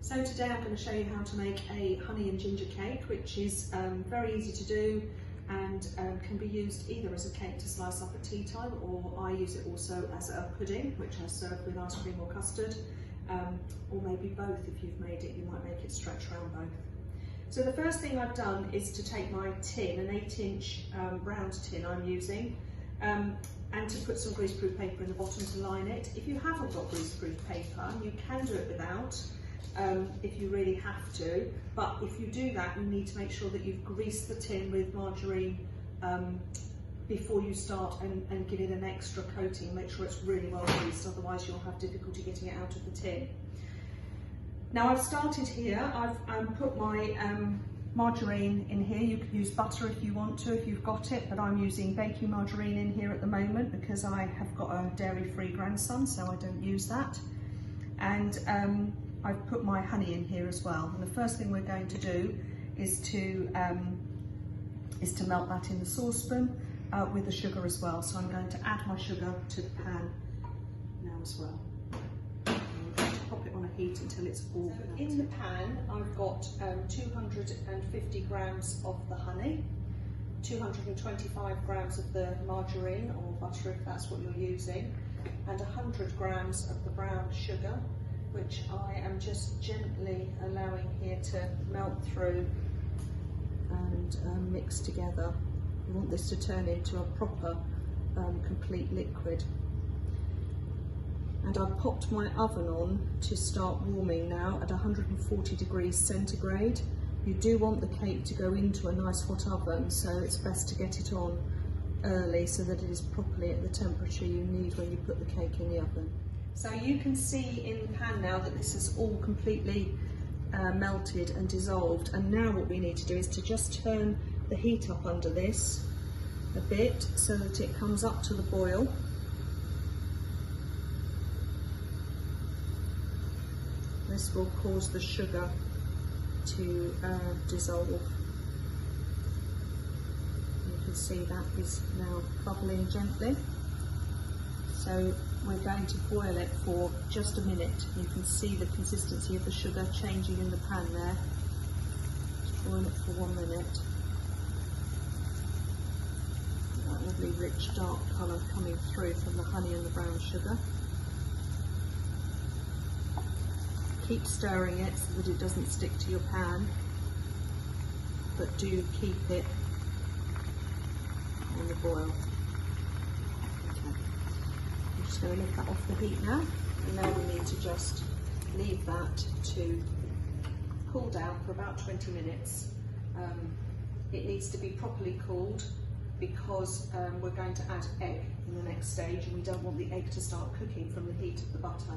So today I'm going to show you how to make a honey and ginger cake, which is very easy to do and can be used either as a cake to slice up at tea time, or I use it also as a pudding, which I serve with ice cream or custard, or maybe both. If you've made it, you might make it stretch around both. So the first thing I've done is to take my tin, an 8-inch round tin I'm using, and to put some greaseproof paper in the bottom to line it. If you haven't got greaseproof paper, you can do it without, if you really have to, but if you do that, you need to make sure that you've greased the tin with margarine before you start, and give it an extra coating. Make sure it's really well greased, otherwise you'll have difficulty getting it out of the tin. Now I've started here, I've put my margarine in here. You could use butter if you want to, if you've got it, but I'm using baking margarine in here at the moment because I have got a dairy-free grandson, so I don't use that. And I've put my honey in here as well. And the first thing we're going to do is to melt that in the saucepan with the sugar as well. So I'm going to add my sugar to the pan now as well. Pop it on a heat until it's all melted. In the pan, I've got 250 grams of the honey, 225 grams of the margarine or butter if that's what you're using, and 100 grams of the brown sugar, which I am just gently allowing here to melt through and mix together. We want this to turn into a proper complete liquid. And I've popped my oven on to start warming now at 140 degrees centigrade. You do want the cake to go into a nice hot oven, so it's best to get it on early so that it is properly at the temperature you need when you put the cake in the oven. So you can see in the pan now that this is all completely melted and dissolved, and now what we need to do is to just turn the heat up under this a bit so that it comes up to the boil. This will cause the sugar to dissolve. You can see that is now bubbling gently. So we're going to boil it for just a minute. You can see the consistency of the sugar changing in the pan there. Just boil it for 1 minute. That lovely rich dark colour coming through from the honey and the brown sugar. Keep stirring it so that it doesn't stick to your pan, but do keep it on the boil. Okay. I'm just going to lift that off the heat now, and now we need to just leave that to cool down for about 20 minutes. It needs to be properly cooled because we're going to add egg in the next stage, and we don't want the egg to start cooking from the heat of the butter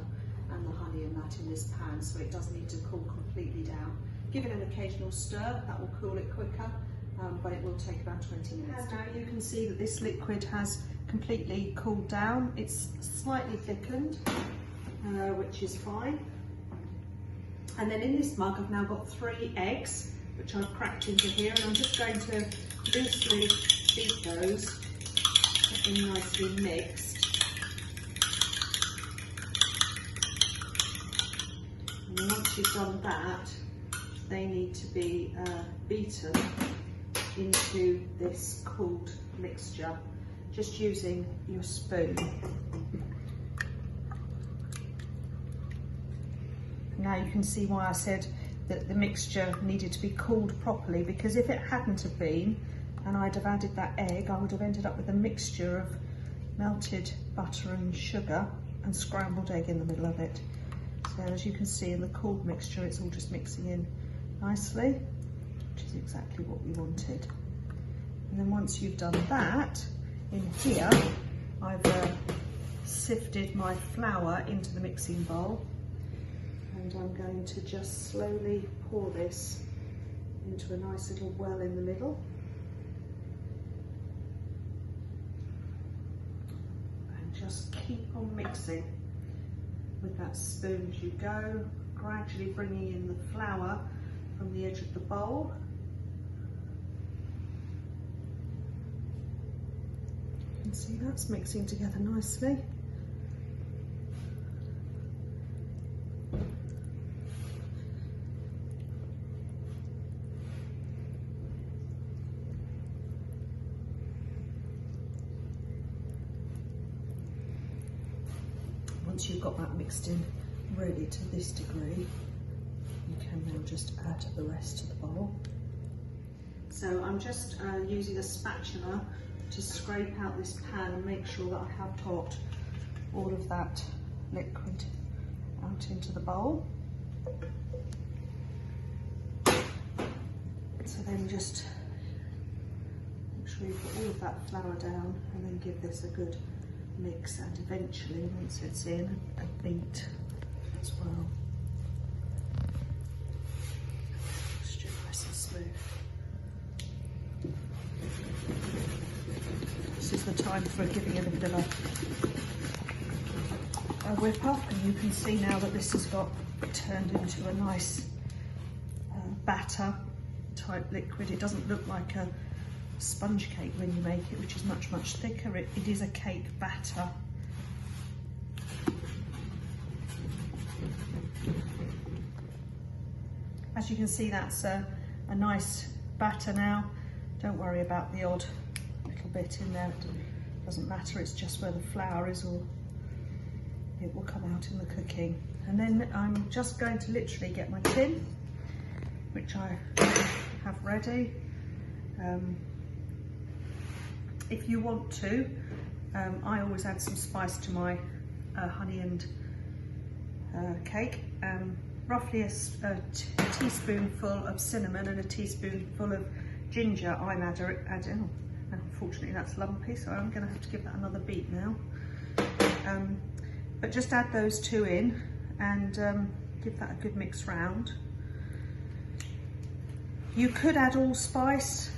and the honey and that in this pan, so it does need to cool completely down. Give it an occasional stir, that will cool it quicker, but it will take about 20 minutes. And now you can see that this liquid has completely cooled down. It's slightly thickened, which is fine. And then in this mug I've now got 3 eggs, which I've cracked into here, and I'm just going to loosely beat those, get them nicely mixed. And once you've done that, they need to be beaten into this cooled mixture, just using your spoon. Now you can see why I said that the mixture needed to be cooled properly, because if it hadn't have been, and I'd have added that egg, I would have ended up with a mixture of melted butter and sugar and scrambled egg in the middle of it. So as you can see in the cooled mixture, it's all just mixing in nicely, which is exactly what we wanted. And then once you've done that, in here I've sifted my flour into the mixing bowl, and I'm going to just slowly pour this into a nice little well in the middle. And just keep on mixing with that spoon as you go, gradually bringing in the flour from the edge of the bowl. You can see that's mixing together nicely. once you've got that mixed in really to this degree, you can now just add the rest to the bowl. So I'm just using a spatula to scrape out this pan and make sure that I have got all of that liquid out into the bowl. So then just make sure you put all of that flour down and then give this a good mix, and eventually once it's in, a beat as well. Just nice and smooth. This is the time for giving it a bit of a whip up, and you can see now that this has got turned into a nice batter type liquid. It doesn't look like a sponge cake when you make it, which is much thicker. It is a cake batter. As you can see, that's a nice batter now. Don't worry about the odd little bit in there, it doesn't matter, it's just where the flour is, or it will come out in the cooking. And then I'm just going to literally get my tin, which I have ready. If you want to, I always add some spice to my honey and cake. Roughly a teaspoonful of cinnamon and a teaspoonful of ginger I'm adding. Oh, unfortunately that's lumpy, so I'm going to have to give that another beat now. But just add those two in and give that a good mix round. You could add allspice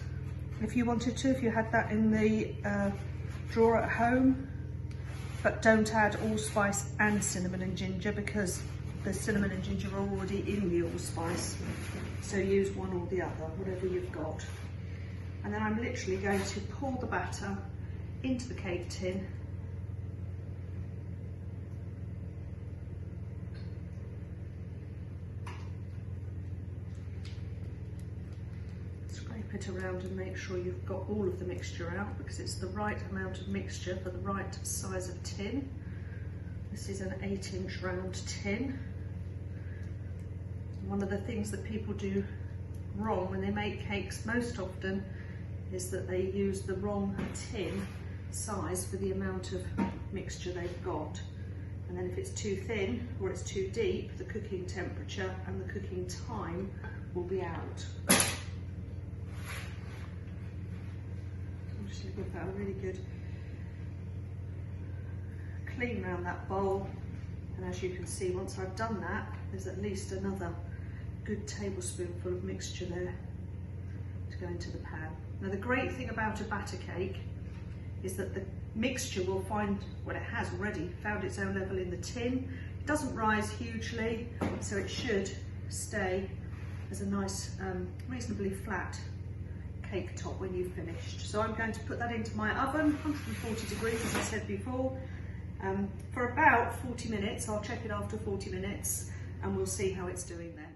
if you wanted to, if you had that in the drawer at home, but don't add allspice and cinnamon and ginger because the cinnamon and ginger are already in the allspice. So use one or the other, whatever you've got. And then I'm literally going to pour the batter into the cake tin. Scrape it around and make sure you've got all of the mixture out, because it's the right amount of mixture for the right size of tin. This is an 8-inch round tin. One of the things that people do wrong when they make cakes most often is that they use the wrong tin size for the amount of mixture they've got. And then if it's too thin or it's too deep, the cooking temperature and the cooking time will be out. I'm just going to give that a really good clean around that bowl. And as you can see, once I've done that, there's at least another good tablespoonful of mixture there to go into the pan. Now the great thing about a batter cake is that the mixture will find, well, it has already found its own level in the tin. It doesn't rise hugely, so it should stay as a nice, reasonably flat cake top when you've finished. So I'm going to put that into my oven, 140 degrees as I said before, for about 40 minutes. I'll check it after 40 minutes and we'll see how it's doing then.